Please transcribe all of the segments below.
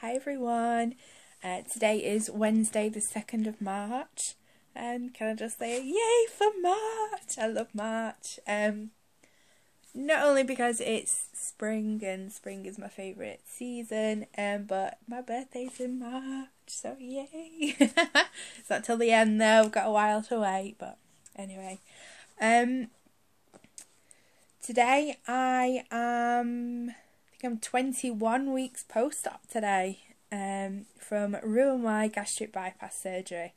Hi everyone, today is Wednesday the 2nd of March, and can I just say yay for March? I love March, not only because it's spring and spring is my favourite season, but my birthday's in March, so yay. It's not till the end though, I've got a while to wait, but anyway. Today I'm 21 weeks post-op today, from RnY gastric bypass surgery.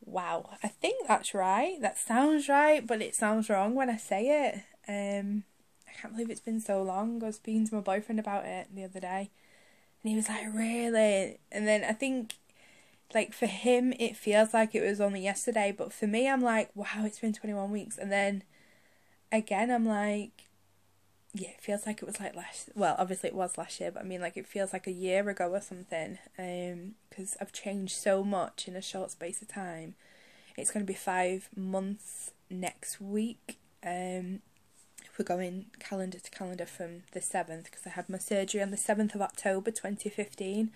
Wow, I think that's right. That sounds right, but it sounds wrong when I say it. I can't believe it's been so long. I was speaking to my boyfriend about it the other day, and he was like, really? And then I think, like, for him it feels like it was only yesterday, but for me I'm like, wow, it's been 21 weeks. And then again I'm like, yeah, it feels like it was like well, obviously it was last year, but I mean, like, it feels like a year ago or something, because I've changed so much in a short space of time. It's going to be 5 months next week, if we're going calendar to calendar from the 7th, because I had my surgery on the 7th of October 2015,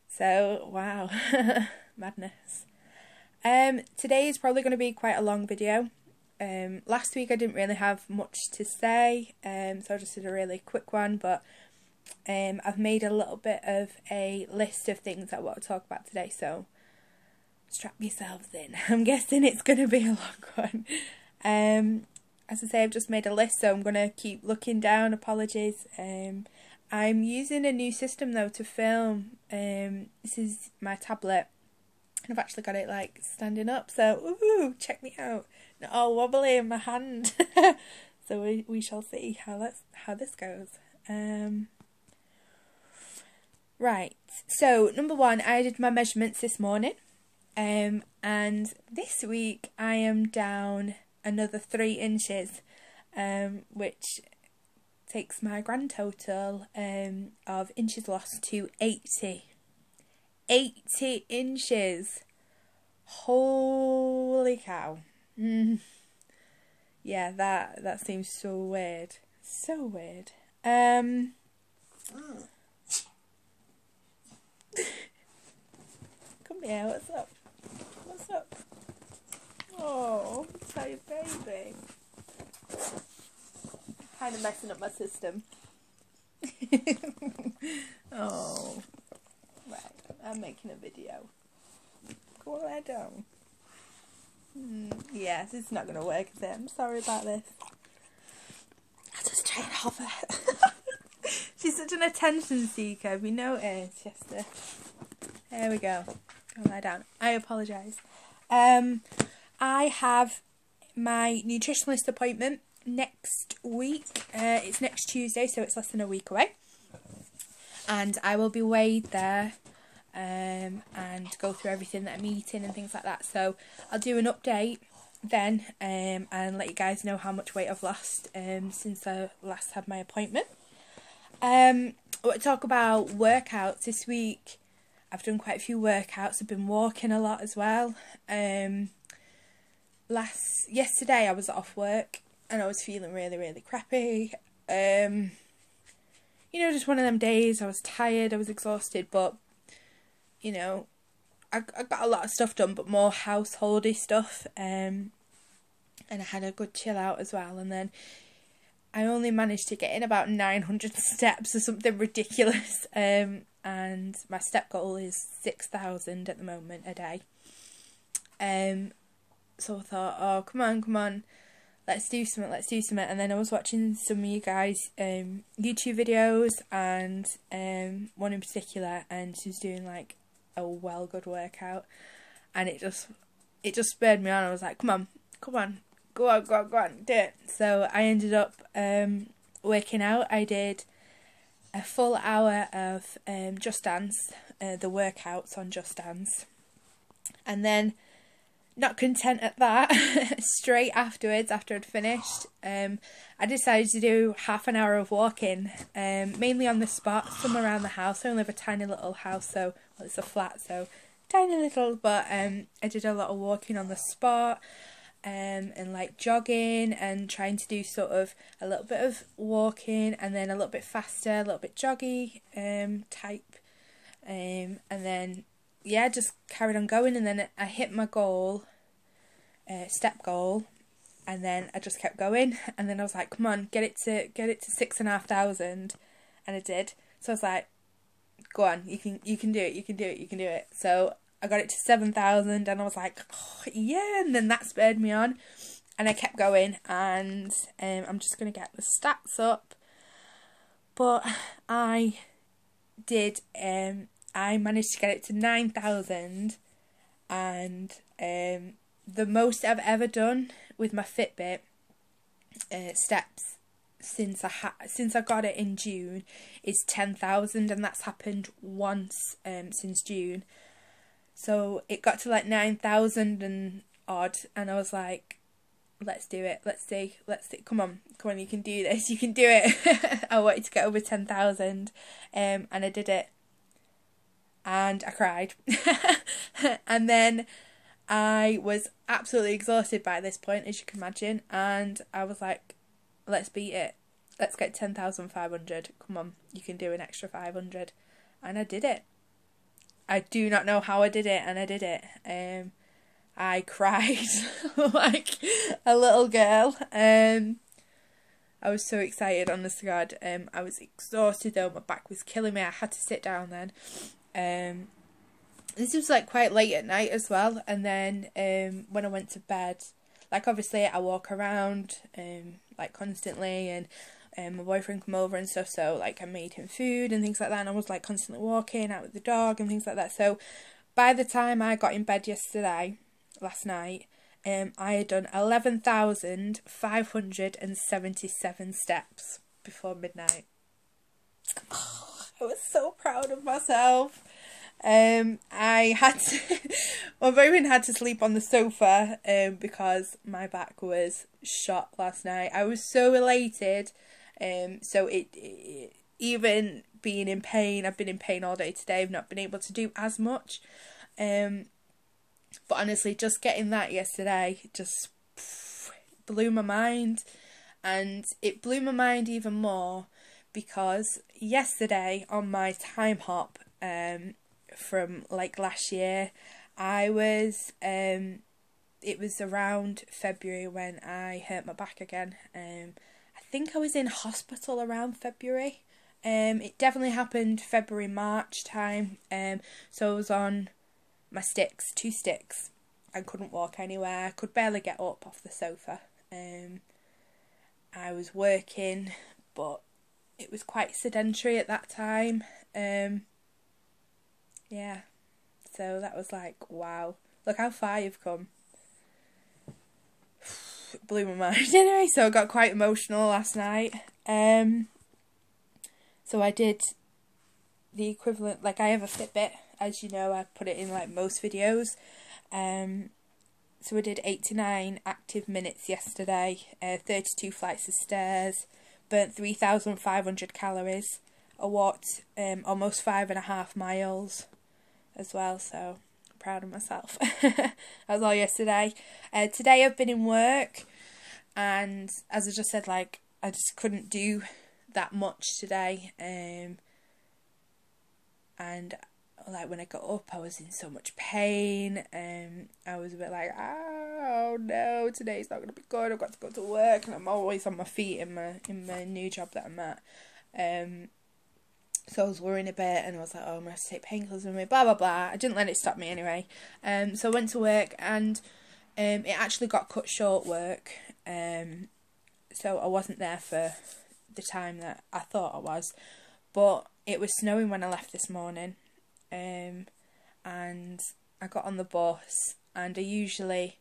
so wow, madness. Today is probably going to be quite a long video. Last week I didn't really have much to say, so I just did a really quick one, but I've made a little bit of a list of things I want to talk about today, so strap yourselves in. I'm guessing it's going to be a long one. As I say, I've just made a list, so I'm going to keep looking down. Apologies. I'm using a new system though to film. This is my tablet. I've actually got it like standing up, so ooh, check me out. Not all wobbly in my hand. So we shall see how this goes. Right, so number one, I did my measurements this morning, and this week I am down another 3 inches, which takes my grand total of inches lost to 80. 80 inches. Holy cow. Yeah, that seems so weird. So weird. Come here, what's up? What's up? Oh, sorry, baby. Kind of messing up my system. Oh. Right, I'm making a video. Go lie down. Yes, it's not going to work, is it? I'm sorry about this. I'll just try and hover. She's such an attention seeker, have you noticed? Yes, there we go. Go lie down. I apologise. I have my nutritionist appointment next week. It's next Tuesday, so it's less than a week away. And I will be weighed there, and go through everything that I'm eating and things like that. So I'll do an update then, and let you guys know how much weight I've lost since I last had my appointment. I want to talk about workouts this week. I've done quite a few workouts. I've been walking a lot as well. Yesterday I was off work and I was feeling really, really crappy. You know, just one of them days. I was tired, I was exhausted, but, you know, I got a lot of stuff done, but more householdy stuff, and I had a good chill out as well. And then I only managed to get in about 900 steps or something ridiculous, and my step goal is 6,000 at the moment a day. So I thought, oh, come on. Let's do something. And then I was watching some of you guys' YouTube videos, and one in particular, and she was doing like a good workout, and it just spurred me on. I was like, come on, go on, do it. So I ended up working out. I did a full hour of Just Dance, the workouts on Just Dance, and then, not content at that, straight afterwards, after I'd finished, I decided to do half an hour of walking, mainly on the spot, some around the house. I only have a tiny little house, so, well, it's a flat, so tiny little, but I did a lot of walking on the spot, and like jogging, and trying to do sort of a little bit of walking, and then a little bit faster, a little bit joggy type And then, yeah, just carried on going, and then I hit my goal, step goal, and then I just kept going, and then I was like, come on, get it to 6,500, and I did. So I was like, go on, you can do it, you can do it, you can do it. So I got it to 7,000, and I was like, oh, yeah, and then that spurred me on, and I kept going, and I'm just going to get the stats up, but I did, I managed to get it to 9,000, and the most I've ever done with my Fitbit steps since I got it in June is 10,000, and that's happened once since June. So it got to like 9,000 and odd, and I was like, let's do it, let's see, come on, you can do this, you can do it. I wanted to get over 10,000, and I did it, and I cried. And then I was absolutely exhausted by this point, as you can imagine, and I was like, let's beat it, let's get 10,500, come on, you can do an extra 500, and I did it. I do not know how I did it, and I did it. I cried like a little girl. I was so excited, honest to God. I was exhausted though, my back was killing me, I had to sit down then. This was like quite late at night as well, and then when I went to bed, like obviously I walk around like constantly, and my boyfriend come over and stuff, so like I made him food and things like that, and I was like constantly walking out with the dog and things like that. So by the time I got in bed last night, I had done 11,577 steps before midnight. Oh, I was so proud of myself. I had to, my boyfriend had to sleep on the sofa because my back was shot last night. I was so elated. So it even being in pain, I've been in pain all day today, I've not been able to do as much. But honestly, just getting that yesterday just blew my mind, and it blew my mind even more because yesterday on my time hop from like last year, it was around February when I hurt my back again. I think I was in hospital around February. It definitely happened February, March time. So I was on my sticks, 2 sticks. I couldn't walk anywhere. I could barely get up off the sofa. I was working, but it was quite sedentary at that time. Yeah. So that was like, wow. Look how far you've come. It blew my mind. Anyway, so I got quite emotional last night. So I did the equivalent, like I have a Fitbit, as you know, I put it in like most videos. So I did 8 to 9 active minutes yesterday, 32 flights of stairs, burnt 3,500 calories. I walked almost 5.5 miles as well, so I'm proud of myself. That was all yesterday. Today I've been in work, and as I just said, like I just couldn't do that much today, and like when I got up I was in so much pain, and I was a bit like, oh no, today's not going to be good, I've got to go to work, and I'm always on my feet in my new job that I'm at. So I was worrying a bit, and I was like, oh, I'm going to take painkillers with me, blah blah blah. I didn't let it stop me anyway. So I went to work, and it actually got cut short work, so I wasn't there for the time that I thought I was, but it was snowing when I left this morning, and I got on the bus, and I usually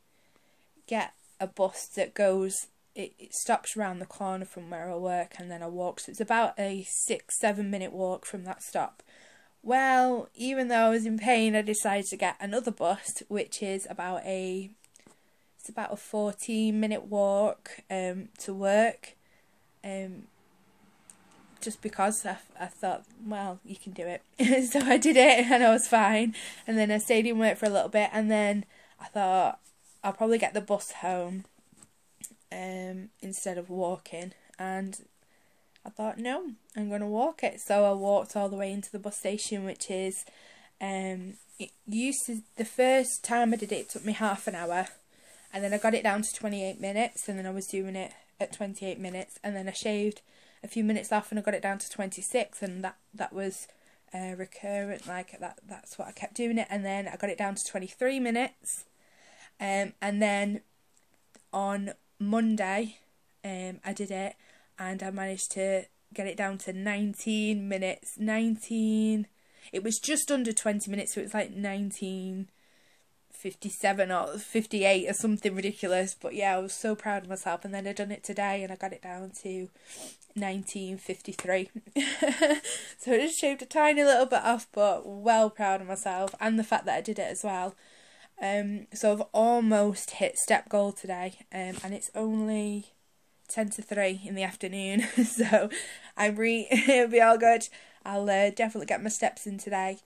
get a bus that goes, it stops around the corner from where I work, and then I walk, so it's about a 6-7 minute walk from that stop. Well, even though I was in pain, I decided to get another bus, which is about a 14-minute walk to work, just because I thought, well, you can do it. So I did it, and I was fine, and then I stayed in work for a little bit, and then I thought I'll probably get the bus home instead of walking, and I thought, no, I'm going to walk it. So I walked all the way into the bus station, which is, the first time I did it, it took me half an hour. And then I got it down to 28 minutes, and then I was doing it at 28 minutes. And then I shaved a few minutes off and I got it down to 26, and that was recurrent, like that's what I kept doing it. And then I got it down to 23 minutes. And then on Monday, I did it, and I managed to get it down to 19 minutes. It was just under 20 minutes, so it was like 19:57 or 58 or something ridiculous. But yeah, I was so proud of myself. And then I done it today, and I got it down to 19:53. So I just shaved a tiny little bit off, but well proud of myself, and the fact that I did it as well. So I've almost hit step goal today, and it's only 2:50 in the afternoon, so it'll be all good. I'll definitely get my steps in today.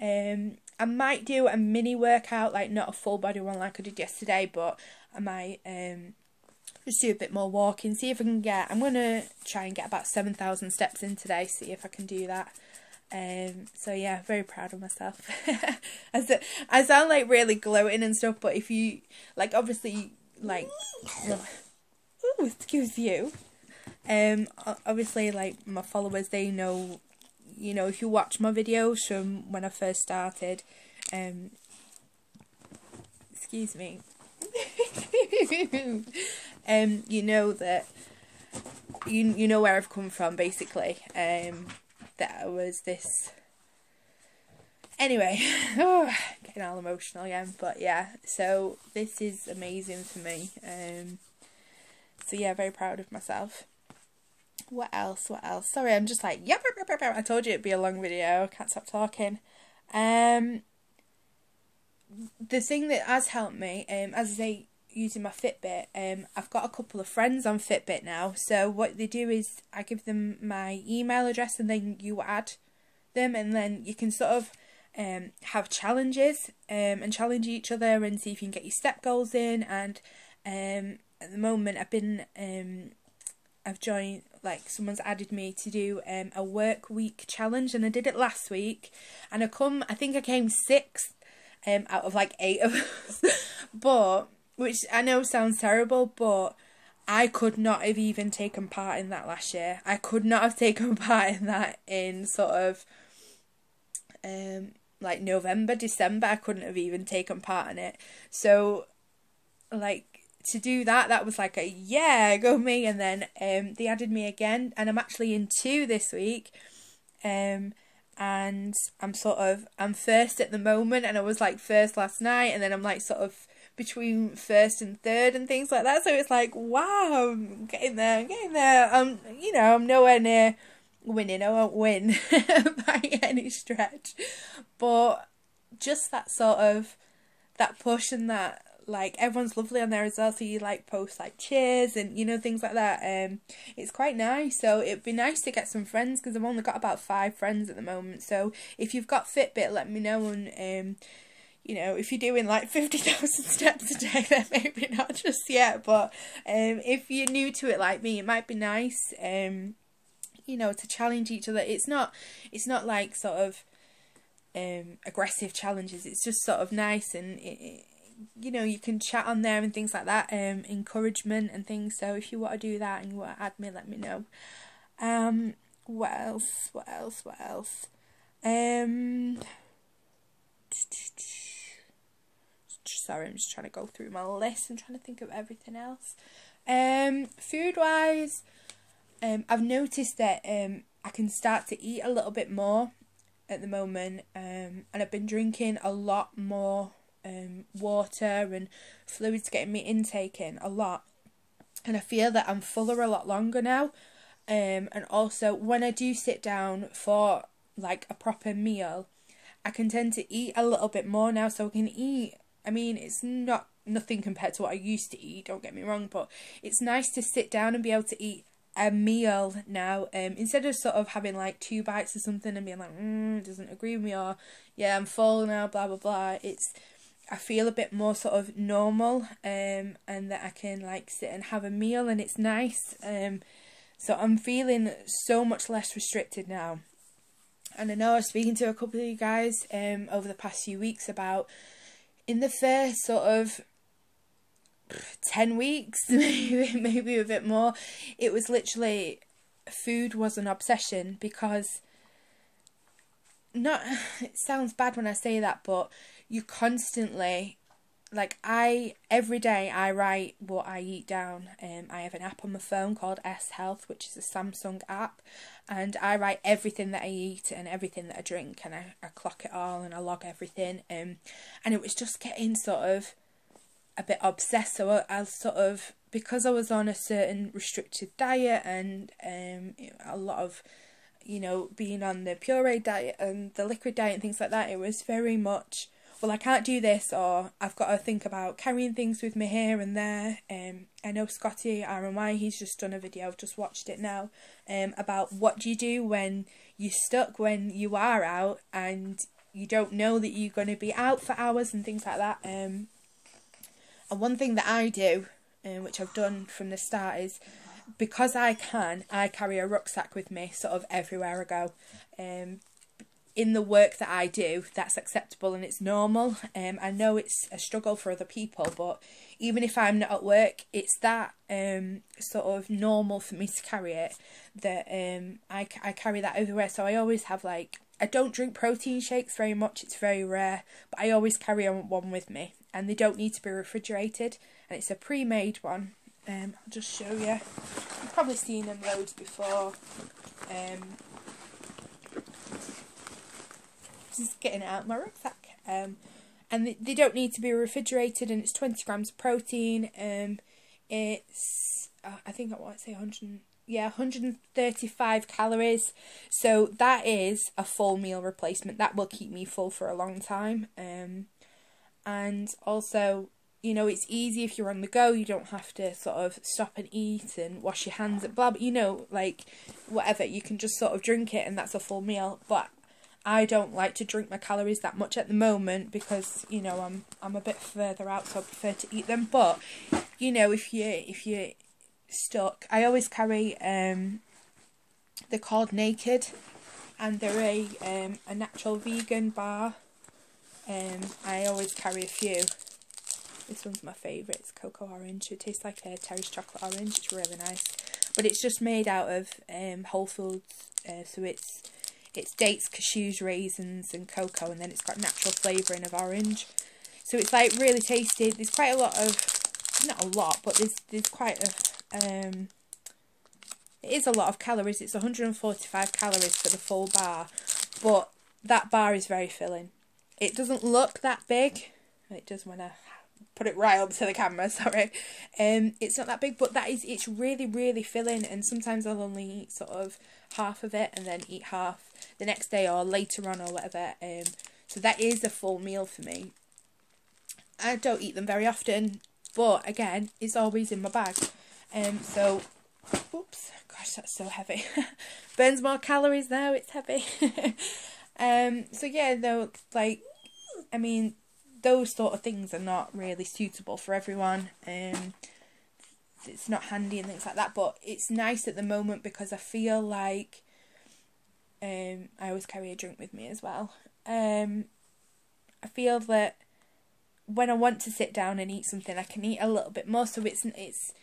I might do a mini workout, like not a full body one like I did yesterday, but I might just do a bit more walking, see if I can I'm going to try and get about 7,000 steps in today, see if I can do that. So yeah, very proud of myself. I sound like really gloating and stuff, but if you, like, obviously, like, ooh, excuse you. Obviously, like, my followers, they know, you know, if you watch my videos from when I first started, excuse me, you know that, you know where I've come from, basically, that I was this, anyway, getting all emotional again, but yeah, so this is amazing for me, so yeah, very proud of myself. What else, sorry, I'm just like, yep, I told you it'd be a long video, can't stop talking. The thing that has helped me, as I say, using my Fitbit, I've got a couple of friends on Fitbit now, so what they do is I give them my email address, and then you add them, and then you can sort of have challenges, and challenge each other and see if you can get your step goals in. And at the moment I've joined, like, someone's added me to do a work week challenge, and I did it last week, and I think I came 6th out of like 8 of us, but, which I know sounds terrible, but I could not have even taken part in that last year. I could not have taken part in that in sort of like November, December. I couldn't have even taken part in it. So, like, to do that was like a, yeah, go me. And then they added me again, and I'm actually in 2 this week, and I'm first at the moment, and I was like first last night, and then I'm like sort of between first and third and things like that. So it's like, wow, I'm getting there. You know, I'm nowhere near winning. I won't win by any stretch, but just that sort of, that push, and that, like, everyone's lovely on there as well, so you like post like cheers and, you know, things like that. It's quite nice. So it'd be nice to get some friends, because I've only got about 5 friends at the moment. So if you've got Fitbit, let me know. And you know, if you're doing like 50,000 steps a day, then maybe not just yet, but if you're new to it like me, it might be nice, you know, to challenge each other. It's not like sort of aggressive challenges. It's just sort of nice, and you know, you can chat on there and things like that, encouragement and things. So if you want to do that and you want to add me, let me know. What else? Sorry, I'm just trying to go through my list and trying to think of everything else. Food wise, I've noticed that I can start to eat a little bit more at the moment, and I've been drinking a lot more water and fluids, getting my intake in a lot, and I feel that I'm fuller a lot longer now. And also when I do sit down for like a proper meal, I can tend to eat a little bit more now. So I can eat, I mean, it's nothing compared to what I used to eat, don't get me wrong, but it's nice to sit down and be able to eat a meal now, instead of sort of having like 2 bites or something and being like, it doesn't agree with me, or yeah, I'm full now, blah blah blah. I feel a bit more sort of normal, and that I can like sit and have a meal, and it's nice. So I'm feeling so much less restricted now. And I know I was speaking to a couple of you guys over the past few weeks about, in the first sort of 10 weeks, maybe a bit more, it was literally, food was an obsession, because it sounds bad when I say that, but you constantly, like, every day I write what I eat down. I have an app on my phone called S Health, which is a Samsung app, and I write everything that I eat and everything that I drink, and I clock it all and I log everything. And it was just getting sort of a bit obsessed. So I sort of, because I was on a certain restricted diet and a lot of, you know, being on the pureed diet and the liquid diet and things like that, it was very much, well, I can't do this, or I've got to think about carrying things with me here and there. I know Scotty, RnY, he's just done a video, I've just watched it now, about what do you do when you're stuck, when you are out and you don't know that you're going to be out for hours and things like that. And one thing that I do, which I've done from the start, is, because I carry a rucksack with me sort of everywhere I go. In the work that I do, that's acceptable and it's normal. I know it's a struggle for other people, but even if I'm not at work, it's that sort of normal for me to carry it, that I carry that everywhere. So I always have, like, I don't drink protein shakes very much, it's very rare, but I always carry one with me, and they don't need to be refrigerated, and it's a pre-made one. I'll just show you. You've probably seen them loads before. Just getting it out of my rucksack. And they don't need to be refrigerated, and it's 20 grams of protein. It's I think I want to say 135 calories. So that is a full meal replacement. That will keep me full for a long time. And also, you know, it's easy if you're on the go. You don't have to sort of stop and eat and wash your hands and blah, blah, you know, like, whatever. You can just sort of drink it and that's a full meal. But I don't like to drink my calories that much at the moment, because, you know, I'm a bit further out, so I prefer to eat them. But, you know, if you're stuck, I always carry, they're called Naked, and they're a natural vegan bar. I always carry a few. This one's my favourite. It's cocoa orange. It tastes like a Terry's chocolate orange. It's really nice, but it's just made out of whole foods. So it's dates, cashews, raisins and cocoa, and then it's got natural flavouring of orange. So it's like really tasty. There's quite a lot of, not a lot, but there's quite a it is a lot of calories. It's 145 calories for the full bar, but that bar is very filling. It doesn't look that big. It does when I put it right up to the camera, sorry. It's not that big, but it's really, really filling, and sometimes I'll only eat sort of half of it and then eat half the next day or later on or whatever. So that is a full meal for me. I don't eat them very often, but again, it's always in my bag. So, oops, gosh, that's so heavy. Burns more calories now, it's heavy. So yeah, though, like, I mean, those sort of things are not really suitable for everyone. It's not handy and things like that, but it's nice at the moment, because I feel like I always carry a drink with me as well. I feel that when I want to sit down and eat something, I can eat a little bit more. So it's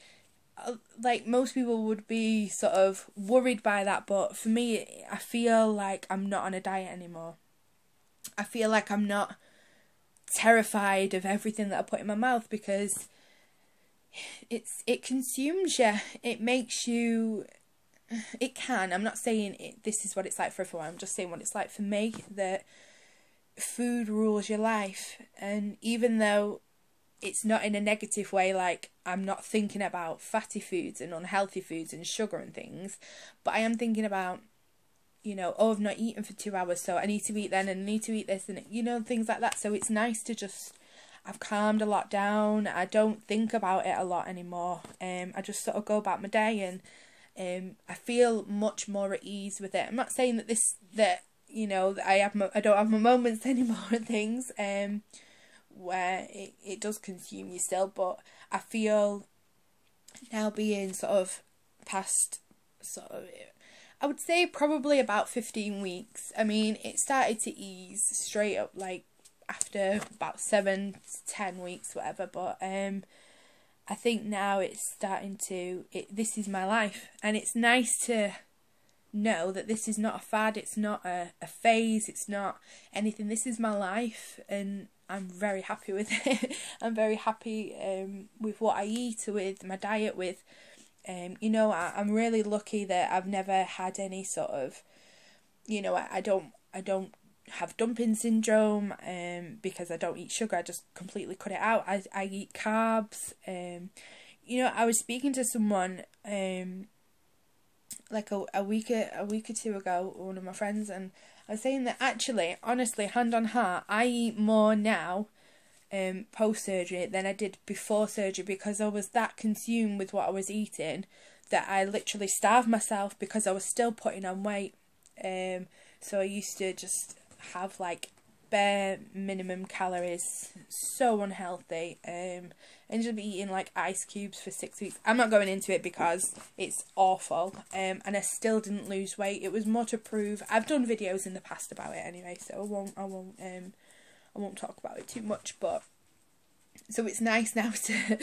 like, most people would be sort of worried by that, but for me, I feel like I'm not on a diet anymore. I feel like I'm not terrified of everything that I put in my mouth, because it consumes you. It makes you, it can, I'm not saying this is what it's like for everyone, I'm just saying what it's like for me, that food rules your life. And even though it's not in a negative way, like, I'm not thinking about fatty foods and unhealthy foods and sugar and things, but I am thinking about, you know, oh, I've not eaten for 2 hours, so I need to eat then, and I need to eat this, and, you know, things like that. So it's nice to just, I've calmed a lot down. I don't think about it a lot anymore. I just sort of go about my day, and I feel much more at ease with it. I'm not saying that you know, I don't have my moments anymore and things, where it does consume you still, but I feel now, being sort of past So I would say probably about 15 weeks. I mean, it started to ease straight up like after about 7 to 10 weeks, whatever. But I think now it's starting to, this is my life. And it's nice to know that this is not a fad, it's not a phase, it's not anything. This is my life, and I'm very happy with it. I'm very happy with what I eat, with my diet, with you know, I'm really lucky that I've never had any sort of, you know, I don't have dumping syndrome because I don't eat sugar. I just completely cut it out. I eat carbs. You know, I was speaking to someone like a week or two ago, one of my friends, and I was saying that actually, honestly, hand on heart, I eat more now post surgery than I did before surgery, because I was that consumed with what I was eating that I literally starved myself because I was still putting on weight. So I used to just have like bare minimum calories, so unhealthy, and just be eating like ice cubes for 6 weeks. I'm not going into it because it's awful, and I still didn't lose weight. It was more to prove. I've done videos in the past about it anyway, so I won't talk about it too much. But so it's nice now to,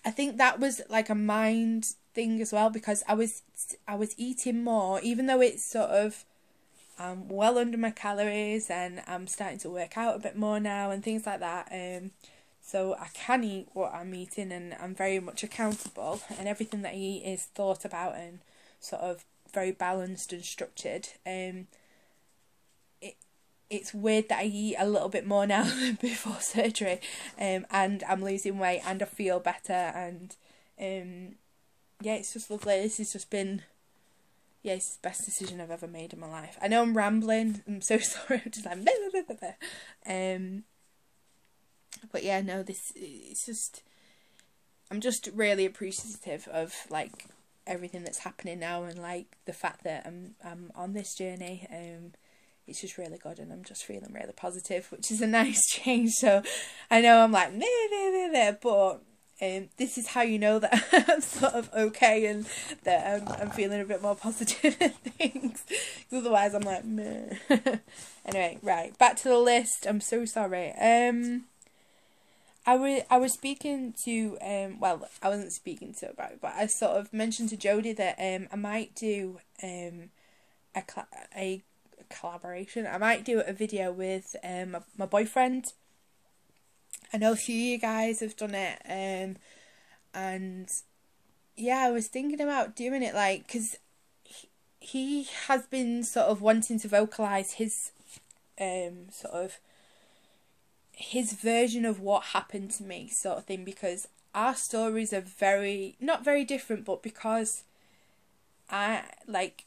I think that was like a mind thing as well, because I was eating more, even though it's sort of, I'm well under my calories and I'm starting to work out a bit more now and things like that. So I can eat what I'm eating, and I'm very much accountable, and everything that I eat is thought about and sort of very balanced and structured. It's weird that I eat a little bit more now than before surgery, and I'm losing weight and I feel better, and yeah, it's just lovely. This has just been, yeah, it's the best decision I've ever made in my life. I know I'm rambling, I'm so sorry, I'm just like blah, blah, blah, blah. But yeah, no, it's just, I'm just really appreciative of like everything that's happening now, and like the fact that I'm on this journey. It's just really good, and I'm just feeling really positive, which is a nice change. So I know I'm like but this is how you know that I'm sort of okay, and that I'm feeling a bit more positive and things. Because otherwise I'm like meh. Anyway, right, back to the list. I'm so sorry. I was speaking to well, I wasn't speaking to about it, but I sort of mentioned to Jodie that I might do a collaboration. I might do a video with my boyfriend. I know a few of you guys have done it, and yeah, I was thinking about doing it, like, because he has been sort of wanting to vocalise his sort of his version of what happened to me, sort of thing, because our stories are not very different, but because I like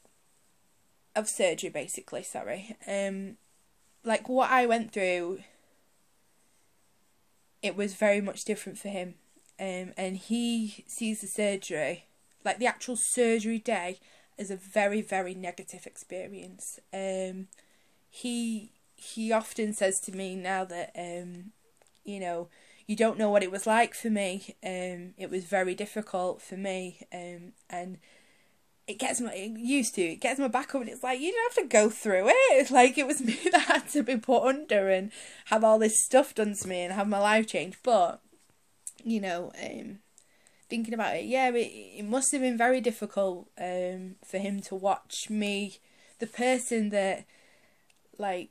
of surgery, basically, sorry, like what I went through, it was very much different for him, and he sees the surgery, like the actual surgery day, as a very, very negative experience. He often says to me now that you know, you don't know what it was like for me. It was very difficult for me, and it gets my back up, and it's like, you don't have to go through it. It's like, it was me that had to be put under and have all this stuff done to me and have my life changed. But, you know, thinking about it, yeah, it must have been very difficult for him to watch me, the person that, like,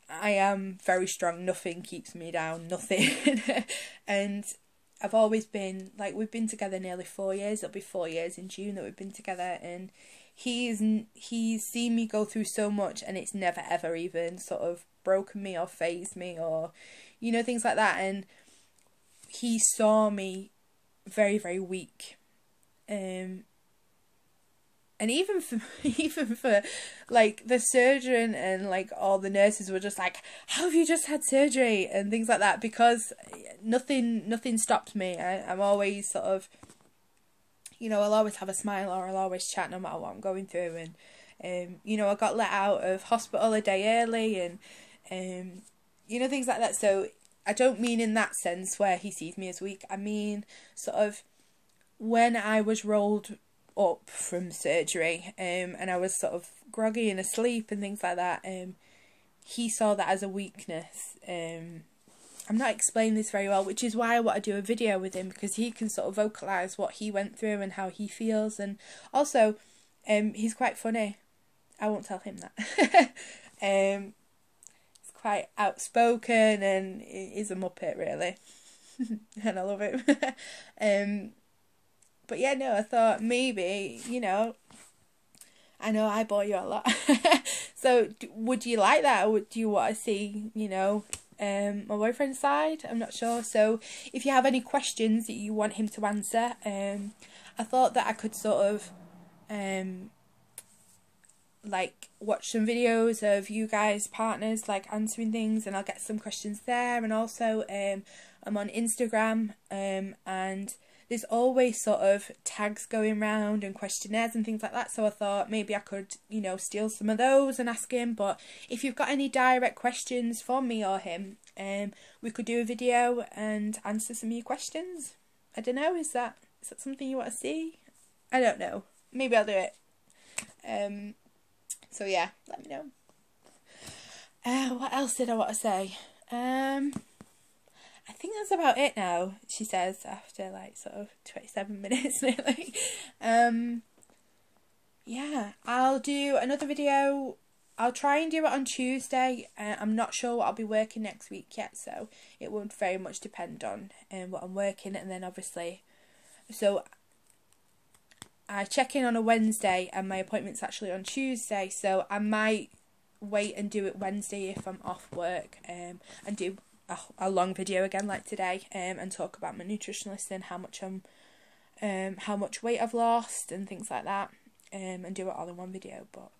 I am very strong, nothing keeps me down, nothing. And I've always been, like, we've been together nearly 4 years. It'll be 4 years in June that we've been together, and he's seen me go through so much, and it's never ever even sort of broken me or fazed me, or, you know, things like that. And he saw me very, very weak, and even for like the surgeon and like all the nurses were just like, how have you just had surgery and things like that, because nothing stopped me. I'm always sort of, you know, I'll always have a smile, or I'll always chat no matter what I'm going through. And you know, I got let out of hospital a day early, and you know, things like that. So I don't mean in that sense where he sees me as weak. I mean sort of when I was rolled up from surgery, and I was sort of groggy and asleep and things like that, he saw that as a weakness. I'm not explaining this very well, which is why I want to do a video with him, because he can sort of vocalise what he went through and how he feels. And also, he's quite funny. I won't tell him that. He's quite outspoken and he's a muppet, really. And I love him. But yeah, no, I thought maybe, you know, I know I bore you a lot. So would you like that, or do you want to see, you know, my boyfriend's side? I'm not sure. So if you have any questions that you want him to answer, I thought that I could sort of like watch some videos of you guys partners like answering things, and I'll get some questions there. And also I'm on Instagram, and there's always sort of tags going round and questionnaires and things like that, so I thought maybe I could, you know, steal some of those and ask him. But if you've got any direct questions for me or him, we could do a video and answer some of your questions. I don't know, is that something you want to see? I don't know, maybe I'll do it. So yeah, let me know. What else did I want to say? I think that's about it now, she says, after like sort of 27 minutes nearly. Yeah, I'll do another video. I'll try and do it on Tuesday. I'm not sure what I'll be working next week yet, so it would very much depend on what I'm working. And then obviously, so I check in on a Wednesday and my appointment's actually on Tuesday, so I might wait and do it Wednesday if I'm off work, and do a long video again like today, and talk about my nutritionist and how much weight I've lost and things like that, and do it all in one video. But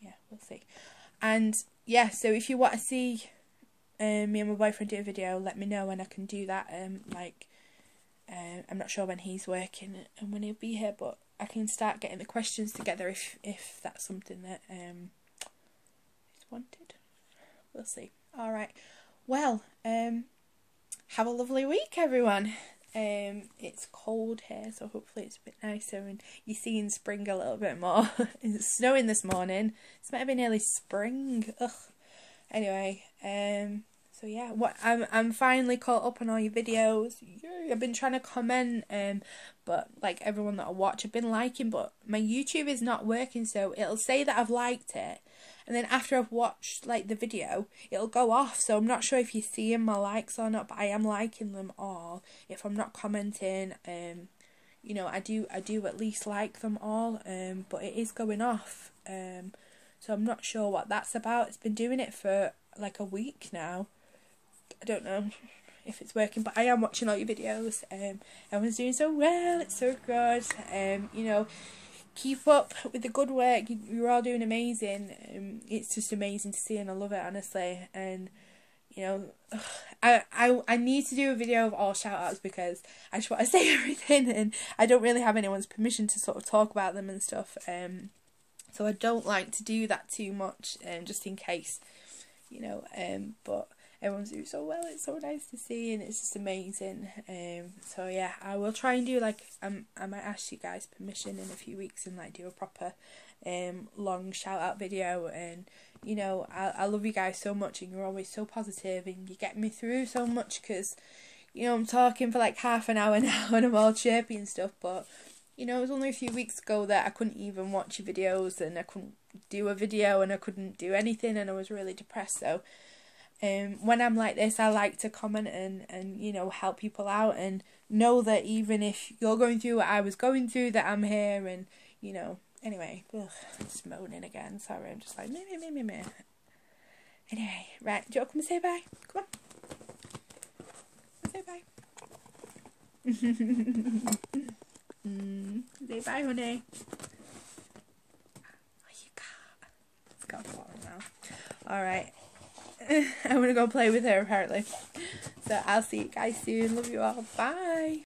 yeah, we'll see. And yeah, so if you want to see me and my boyfriend do a video, let me know and I can do that. I'm not sure when he's working and when he'll be here, but I can start getting the questions together if that's something that is wanted. We'll see. Alright, well, have a lovely week, everyone. It's cold here, so hopefully it's a bit nicer and you're seeing spring a little bit more. It's snowing this morning. It's meant to be nearly spring. Ugh. Anyway, so yeah, I'm finally caught up on all your videos. Yay. I've been trying to comment, but like everyone that I watch, I've been liking, but my YouTube is not working, so it'll say that I've liked it, and then after I've watched like the video, it'll go off. So I'm not sure if you're seeing my likes or not, but I am liking them all. If I'm not commenting, you know, I do at least like them all, but it is going off. So I'm not sure what that's about. It's been doing it for like a week now. I don't know if it's working, but I am watching all your videos. Everyone's doing so well. It's so good. You know, keep up with the good work. You're all doing amazing. It's just amazing to see, and I love it, honestly. And you know, I need to do a video of all shout outs because I just want to say everything, and I don't really have anyone's permission to sort of talk about them and stuff. So I don't like to do that too much, just in case, you know. But everyone's doing so well. It's so nice to see, and it's just amazing. So yeah, I will try and do like I might ask you guys permission in a few weeks and like do a proper long shout out video. And you know, I love you guys so much, and you're always so positive, and you get me through so much, because you know I'm talking for like half an hour now and I'm all chirpy and stuff, but you know, it was only a few weeks ago that I couldn't even watch your videos, and I couldn't do a video, and I couldn't do anything, and I was really depressed. So when I'm like this, I like to comment and you know, help people out, and know that even if you're going through what I was going through, that I'm here. And you know, anyway, ugh, I'm just moaning again, sorry, I'm just like meh. Anyway, right, do you want to come and say bye? Come on, say bye. Say bye, honey. Oh, you can't. It's got a bottle now. Alright. I'm gonna go play with her, apparently. So I'll see you guys soon. Love you all. Bye.